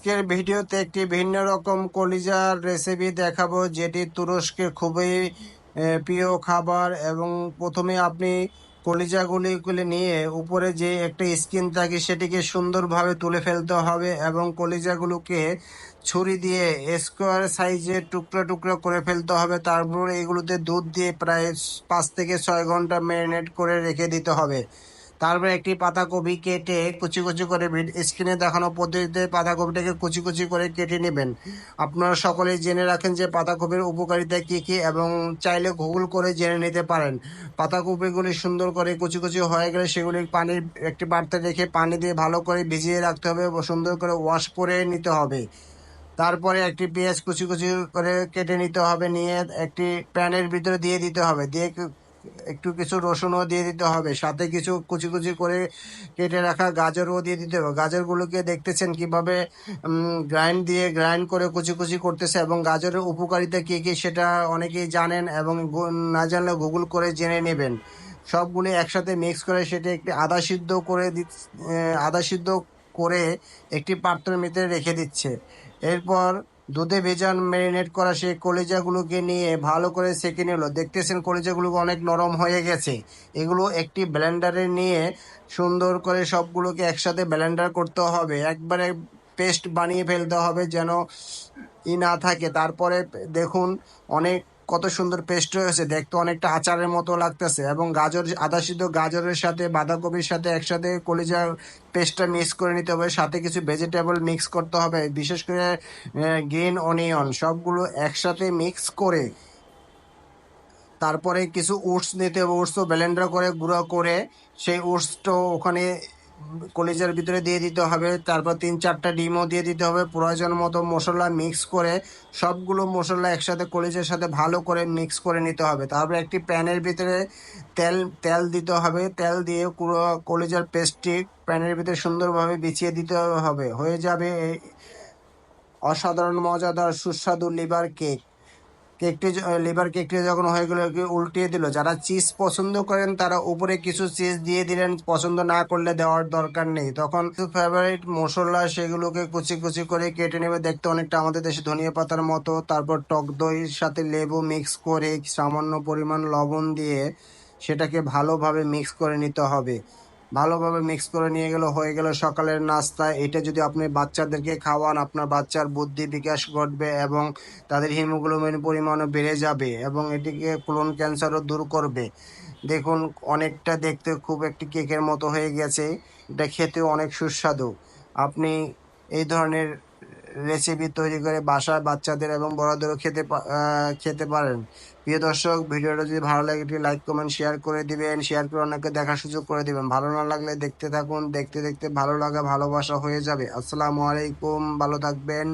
আজকের ভিডিওতে একটি ভিন্ন রকম কলিজার রেসিপি দেখাবো, যেটি তুরস্কের খুবই প্রিয় খাবার। এবং প্রথমে আপনি কলিজাগুলি নিয়ে উপরে যে একটা স্কিন থাকে সেটিকে সুন্দরভাবে তুলে ফেলতে হবে এবং কলিজাগুলোকে ছুরি দিয়ে স্কোয়ার সাইজের টুকরো টুকরো করে ফেলতে হবে। তারপর এগুলোতে দুধ দিয়ে প্রায় 5 থেকে 6 ঘন্টা ম্যারিনেট করে রেখে দিতে হবে। তারপর একটি পাতাকপি কেটে কুচি কুচি করে স্ক্রিনে দেখানো পদ্ধতিতে পাতাকপিটাকে কুচি কুচি করে কেটে নেবেন। আপনারা সকলেই জেনে রাখেন যে পাতাকপির উপকারিতা কী কী, এবং চাইলে গুগল করে জেনে নিতে পারেন। পাতাকপিগুলি সুন্দর করে কুচি কুচি হয়ে গেলে সেগুলি পানির একটি পাত্রে রেখে পানি দিয়ে ভালো করে ভিজিয়ে রাখতে হবে ও সুন্দর করে ওয়াশ করে নিতে হবে। তারপরে একটি পেঁয়াজ কুচি কুচি করে কেটে নিতে হবে, নিয়ে একটি প্যানের ভিতরে দিয়ে দিতে হবে, দিয়ে একটু কিছু রসুনও দিয়ে দিতে হবে, সাথে কিছু কুচি কুচি করে কেটে রাখা গাজরও দিয়ে দিতে হবে। গাজরগুলোকে দেখতেছেন কিভাবে গ্রাইন্ড করে কুচি কুচি করতেছে, এবং গাজরের উপকারিতা কী কী সেটা অনেকেই জানেন, এবং না জানলে গুগল করে জেনে নেবেন। সবগুলি একসাথে মিক্স করে সেটা একটি আদা সিদ্ধ করে একটি পাত্রের ভিতরে রেখে দিচ্ছে। এরপর দুধে ভেজান ম্যারিনেট করা সেই কলিজাগুলোকে নিয়ে ভালো করে সেঁকে নিল। দেখতেছেন কলিজাগুলো অনেক নরম হয়ে গেছে। এগুলো একটি ব্লেন্ডারে নিয়ে সুন্দর করে সবগুলোকে একসাথে ব্লেন্ডার করতে হবে, একবারে পেস্ট বানিয়ে ফেলতে হবে যেন না থাকে। তারপরে দেখুন কত সুন্দর পেস্ট হয়েছে, দেখতে অনেকটা আচারের মতো লাগতেছে। এবং আদা সিদ্ধ গাজরের সাথে বাঁধাকপির সাথে একসাথে কলিজার পেস্টটা মিক্স করে নিতে হবে, সাথে কিছু ভেজিটেবল মিক্স করতে হবে, বিশেষ করে গ্রিন অনিয়ন। সবগুলো একসাথে মিক্স করে তারপরে কিছু ওটস নিতে হবে, ওটসও ব্লেন্ডার করে গুঁড়ো করে সেই ওটসটাও ওখানে কলিজার ভিতরে দিয়ে দিতে হবে। তারপর 3-4টা ডিমও দিয়ে দিতে হবে। প্রয়োজন মতো মশলা মিক্স করে সবগুলো মশলা একসাথে কলিজার সাথে ভালো করে মিক্স করে নিতে হবে। তারপর একটি প্যানের ভিতরে তেল দিতে হবে, তেল দিয়ে পুরো কলিজার পেস্টটি প্যানের ভিতরে সুন্দরভাবে বিছিয়ে দিতে হবে। হয়ে যাবে অসাধারণ মজাদার সুস্বাদু লিভার কেকটি যখন হয়ে গেল উল্টিয়ে দিল। যারা চিজ পছন্দ করেন তারা উপরে কিছু চিজ দিয়ে দিলেন, পছন্দ না করলে দেওয়ার দরকার নেই। তখন ফেভারিট মশলা সেগুলোকে কুচি কুচি করে কেটে নেবে, দেখতে অনেকটা আমাদের দেশে ধনিয়া পাতার মতো। তারপর টক দইয়ের সাথে লেবু মিক্স করে সামান্য পরিমাণ লবণ দিয়ে সেটাকে ভালোভাবে মিক্স করে নিতে হবে। ভালোভাবে মিক্স করে নিয়ে হয়ে গেল সকালের নাস্তা। এটা যদি আপনি বাচ্চাদেরকে খাওয়ান, আপনার বাচ্চার বুদ্ধি বিকাশ ঘটবে এবং তাদের হিমোগ্লোবিন পরিমাণও বেড়ে যাবে, এবং এটিকে কোলন ক্যান্সারও দূর করবে। দেখুন অনেকটা দেখতে খুব একটি কেকের মতো হয়ে গেছে, এটা খেতেও অনেক সুস্বাদু। আপনি এই ধরনের রেসিপি তৈরি করে বাসায় বাচ্চাদের এবং বড়দেরও খেতে পারেন। প্রিয় দর্শক, ভিডিওটা যদি ভালো লাগে একটি লাইক কমেন্ট শেয়ার করে দিবেন, শেয়ার করে অনেককে দেখার সুযোগ করে দিবেন। ভালো না লাগলে দেখতে থাকুন, দেখতে দেখতে ভালো লাগা ভালোবাসা হয়ে যাবে। আসসালামু আলাইকুম, ভালো থাকবেন।